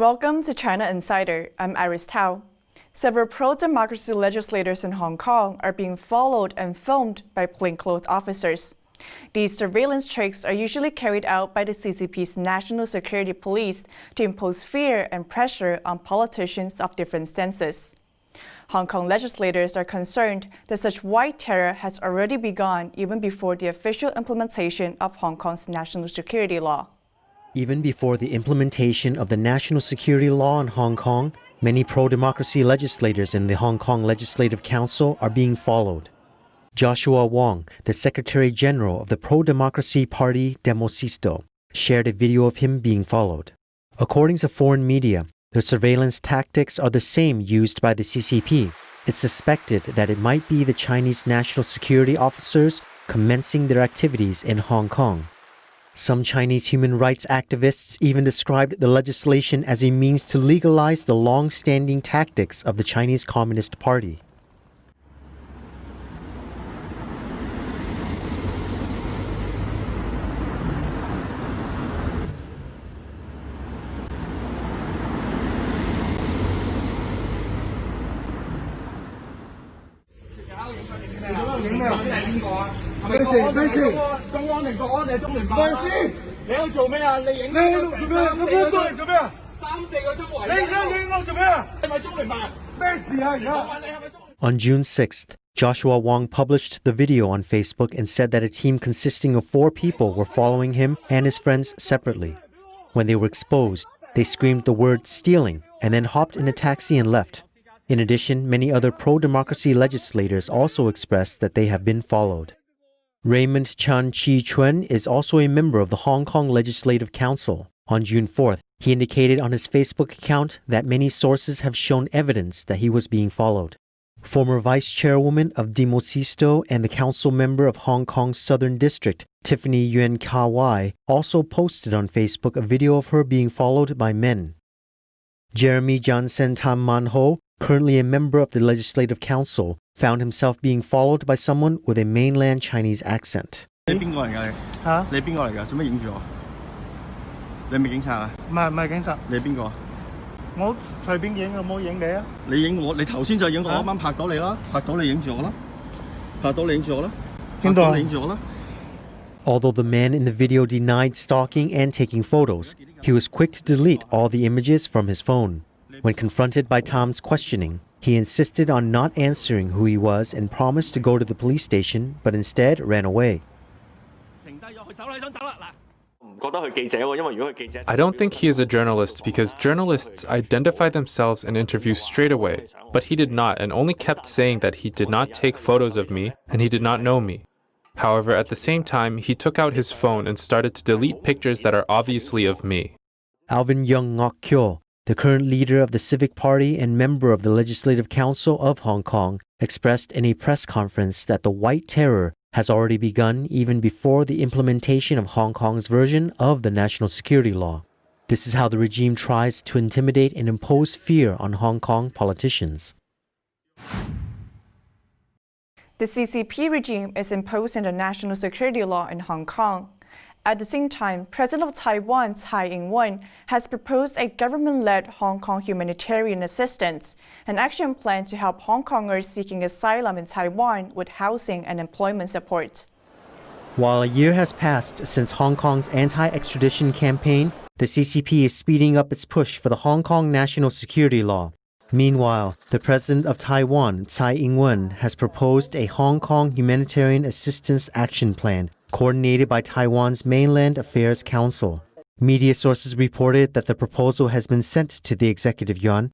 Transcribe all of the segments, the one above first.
Welcome to China Insider. I'm Iris Tao. Several pro-democracy legislators in Hong Kong are being followed and filmed by plainclothes officers. These surveillance tricks are usually carried out by the CCP's National Security Police to impose fear and pressure on politicians of different stances. Hong Kong legislators are concerned that such white terror has already begun even before the official implementation of Hong Kong's national security law. Even before the implementation of the national security law in Hong Kong, many pro-democracy legislators in the Hong Kong Legislative Council are being followed. Joshua Wong, the Secretary General of the pro-democracy party Democisto, shared a video of him being followed. According to foreign media, the surveillance tactics are the same used by the CCP. It's suspected that it might be the Chinese national security officers commencing their activities in Hong Kong. Some Chinese human rights activists even described the legislation as a means to legalize the long-standing tactics of the Chinese Communist Party. On June 6th, Joshua Wong published the video on Facebook and said that a team consisting of 4 people were following him and his friends separately. When they were exposed, they screamed the word "stealing" and then hopped in a taxi and left. In addition, many other pro-democracy legislators also expressed that they have been followed. Raymond Chan Chi-chuen is also a member of the Hong Kong Legislative Council. On June 4th, he indicated on his Facebook account that many sources have shown evidence that he was being followed. Former Vice Chairwoman of Democisto and the council member of Hong Kong's Southern District, Tiffany Yuen Ka-wai, also posted on Facebook a video of her being followed by men. Jeremy Johnson Tam Man Ho, currently a member of the Legislative Council, found himself being followed by someone with a mainland Chinese accent. Although the man in the video denied stalking and taking photos, he was quick to delete all the images from his phone. When confronted by Tom's questioning, he insisted on not answering who he was and promised to go to the police station, but instead ran away. I don't think he is a journalist because journalists identify themselves and interview straight away, but he did not and only kept saying that he did not take photos of me and he did not know me. However, at the same time, he took out his phone and started to delete pictures that are obviously of me. Alvin Young Ngok Kyo, the current leader of the Civic Party and member of the Legislative Council of Hong Kong, expressed in a press conference that the White Terror has already begun even before the implementation of Hong Kong's version of the national security law. This is how the regime tries to intimidate and impose fear on Hong Kong politicians. The CCP regime is imposing the national security law in Hong Kong. At the same time, President of Taiwan, Tsai Ing-wen, has proposed a government-led Hong Kong humanitarian assistance, an action plan to help Hong Kongers seeking asylum in Taiwan with housing and employment support. While a year has passed since Hong Kong's anti-extradition campaign, the CCP is speeding up its push for the Hong Kong national security law. Meanwhile, the President of Taiwan, Tsai Ing-wen, has proposed a Hong Kong humanitarian assistance action plan coordinated by Taiwan's Mainland Affairs Council. Media sources reported that the proposal has been sent to the Executive Yuan.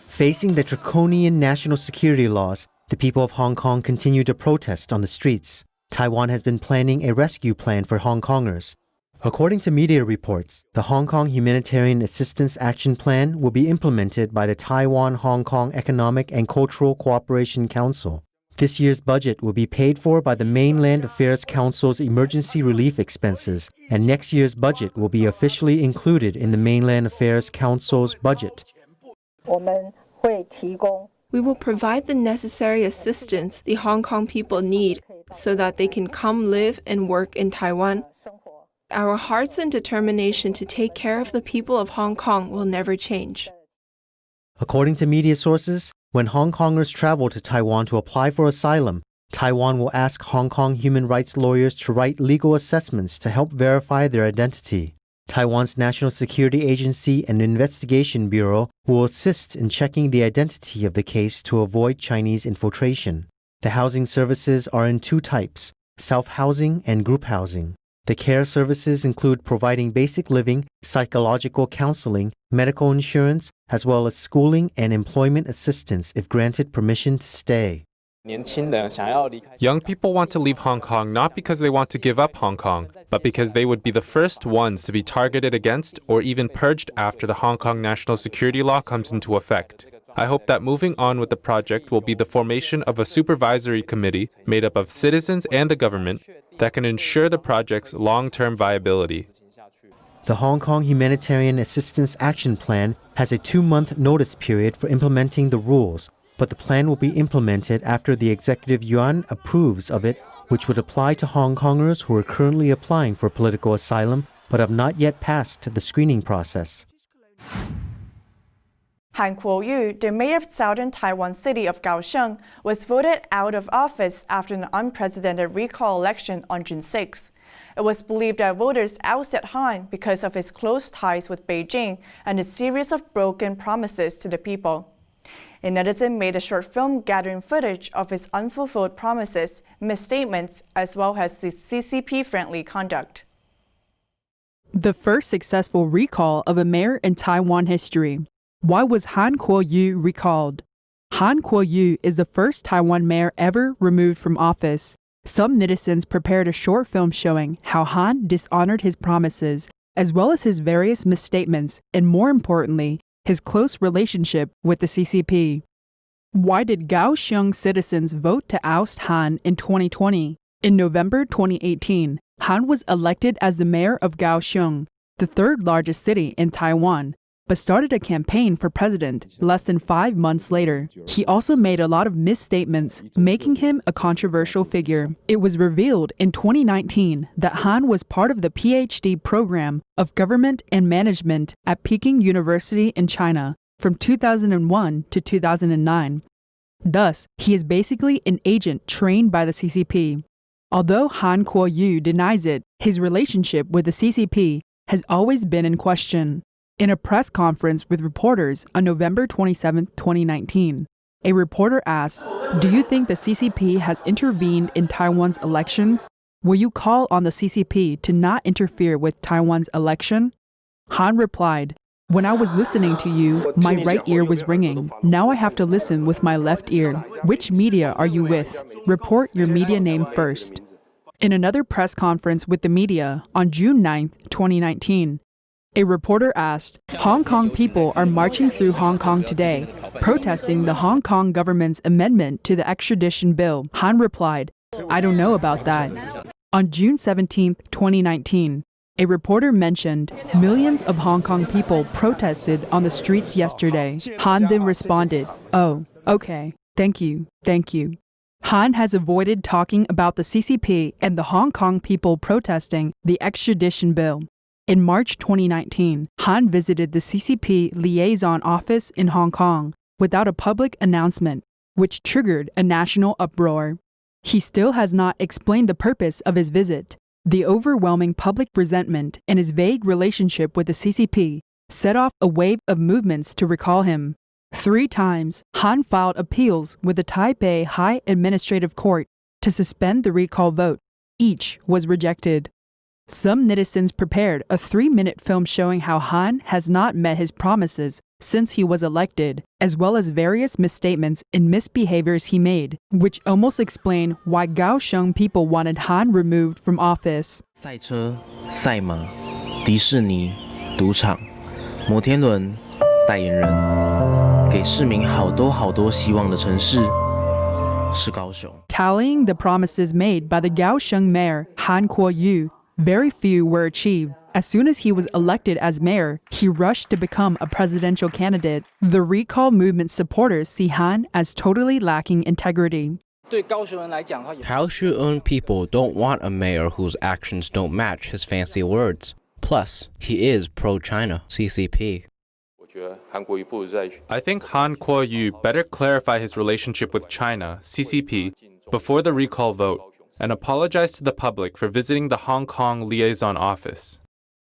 Facing the draconian national security laws, the people of Hong Kong continue to protest on the streets. Taiwan has been planning a rescue plan for Hong Kongers. According to media reports, the Hong Kong Humanitarian Assistance Action Plan will be implemented by the Taiwan-Hong Kong Economic and Cultural Cooperation Council. This year's budget will be paid for by the Mainland Affairs Council's emergency relief expenses, and next year's budget will be officially included in the Mainland Affairs Council's budget. We will provide the necessary assistance the Hong Kong people need so that they can come live and work in Taiwan. Our hearts and determination to take care of the people of Hong Kong will never change. According to media sources, when Hongkongers travel to Taiwan to apply for asylum, Taiwan will ask Hong Kong human rights lawyers to write legal assessments to help verify their identity. Taiwan's National Security Agency and Investigation Bureau will assist in checking the identity of the case to avoid Chinese infiltration. The housing services are in two types, self-housing and group housing. The care services include providing basic living, psychological counseling, medical insurance, as well as schooling and employment assistance if granted permission to stay. Young people want to leave Hong Kong not because they want to give up Hong Kong, but because they would be the first ones to be targeted against or even purged after the Hong Kong national security law comes into effect. I hope that moving on with the project will be the formation of a supervisory committee made up of citizens and the government that can ensure the project's long-term viability. The Hong Kong Humanitarian Assistance Action Plan has a 2-month notice period for implementing the rules, but the plan will be implemented after the Executive Yuan approves of it, which would apply to Hong Kongers who are currently applying for political asylum but have not yet passed the screening process. Han Kuo-yu, the mayor of southern Taiwan city of Kaohsiung, was voted out of office after an unprecedented recall election on June 6. It was believed that voters ousted Han because of his close ties with Beijing and a series of broken promises to the people. A netizen made a short film gathering footage of his unfulfilled promises, misstatements, as well as his CCP-friendly conduct. The first successful recall of a mayor in Taiwan history. Why was Han Kuo-yu recalled? Han Kuo-yu is the first Taiwan mayor ever removed from office. Some netizens prepared a short film showing how Han dishonored his promises, as well as his various misstatements, and more importantly, his close relationship with the CCP. Why did Kaohsiung citizens vote to oust Han in 2020? In November 2018, Han was elected as the mayor of Kaohsiung, the third largest city in Taiwan, but started a campaign for president less than 5 months later. He also made a lot of misstatements, making him a controversial figure. It was revealed in 2019 that Han was part of the PhD program of Government and Management at Peking University in China from 2001 to 2009. Thus, he is basically an agent trained by the CCP. Although Han Kuo-yu denies it, his relationship with the CCP has always been in question. In a press conference with reporters on November 27, 2019, a reporter asked, "Do you think the CCP has intervened in Taiwan's elections? Will you call on the CCP to not interfere with Taiwan's election?" Han replied, "When I was listening to you, my right ear was ringing. Now I have to listen with my left ear. Which media are you with? Report your media name first." In another press conference with the media on June 9, 2019, a reporter asked, "Hong Kong people are marching through Hong Kong today, protesting the Hong Kong government's amendment to the extradition bill." Han replied, "I don't know about that." On June 17, 2019, a reporter mentioned millions of Hong Kong people protested on the streets yesterday. Han then responded, "Oh, okay, thank you. Han has avoided talking about the CCP and the Hong Kong people protesting the extradition bill. In March 2019, Han visited the CCP liaison office in Hong Kong without a public announcement, which triggered a national uproar. He still has not explained the purpose of his visit. The overwhelming public resentment and his vague relationship with the CCP set off a wave of movements to recall him. 3 times, Han filed appeals with the Taipei High Administrative Court to suspend the recall vote. Each was rejected. Some netizens prepared a 3-minute film showing how Han has not met his promises since he was elected, as well as various misstatements and misbehaviors he made, which almost explain why Kaohsiung people wanted Han removed from office. 赛车、赛马、迪士尼、赌场、摩天轮、代言人，给市民好多希望的城市是高雄。 Tallying the promises made by the Kaohsiung mayor, Han Kuo-yu, very few were achieved. As soon as he was elected as mayor, he rushed to become a presidential candidate. The recall movement supporters see Han as totally lacking integrity. Kaohsiung people don't want a mayor whose actions don't match his fancy words. Plus, he is pro-China, CCP. I think Han Kuo-yu better clarify his relationship with China, CCP, before the recall vote, and apologize to the public for visiting the Hong Kong liaison office.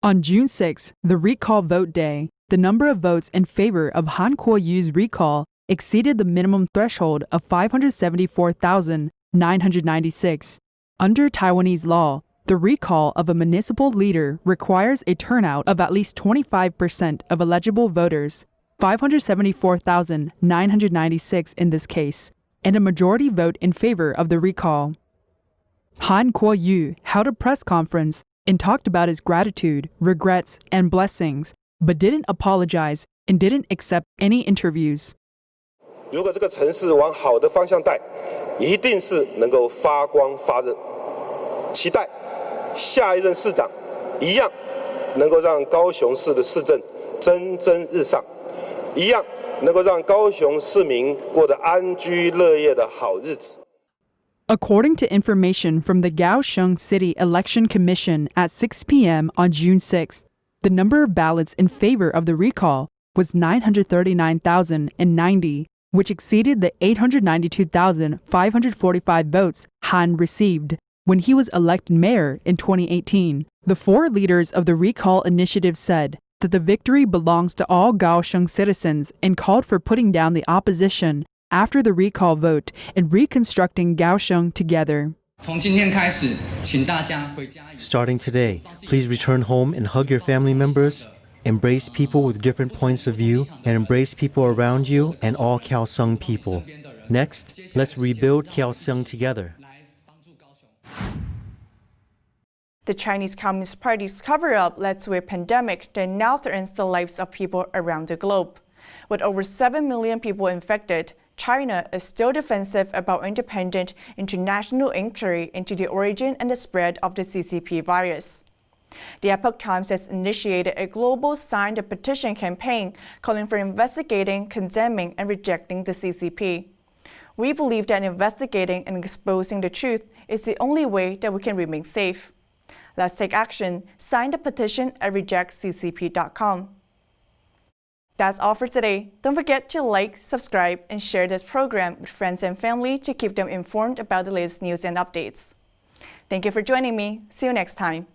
On June 6, the recall vote day, the number of votes in favor of Han Kuo-yu's recall exceeded the minimum threshold of 574,996. Under Taiwanese law, the recall of a municipal leader requires a turnout of at least 25% of eligible voters, 574,996 in this case, and a majority vote in favor of the recall. Han Kuo-yu held a press conference and talked about his gratitude, regrets, and blessings, but didn't apologize and didn't accept any interviews. 如果这个城市往好的方向带，一定是能够发光发热。期待下一任市长一样能够让高雄市的市政蒸蒸日上，一样能够让高雄市民过得安居乐业的好日子。 According to information from the Kaohsiung City Election Commission at 6 p.m. on June 6th, the number of ballots in favor of the recall was 939,090, which exceeded the 892,545 votes Han received when he was elected mayor in 2018. The four leaders of the recall initiative said that the victory belongs to all Kaohsiung citizens and called for putting down the opposition after the recall vote and reconstructing Kaohsiung together. Starting today, please return home and hug your family members. Embrace people with different points of view and embrace people around you and all Kaohsiung people. Next, let's rebuild Kaohsiung together. The Chinese Communist Party's cover-up led to a pandemic that now threatens the lives of people around the globe. With over 7 million people infected, China is still defensive about independent international inquiry into the origin and the spread of the CCP virus. The Epoch Times has initiated a global signed petition campaign calling for investigating, condemning, and rejecting the CCP. We believe that investigating and exposing the truth is the only way that we can remain safe. Let's take action. Sign the petition at rejectccp.com. That's all for today. Don't forget to like, subscribe, and share this program with friends and family to keep them informed about the latest news and updates. Thank you for joining me. See you next time.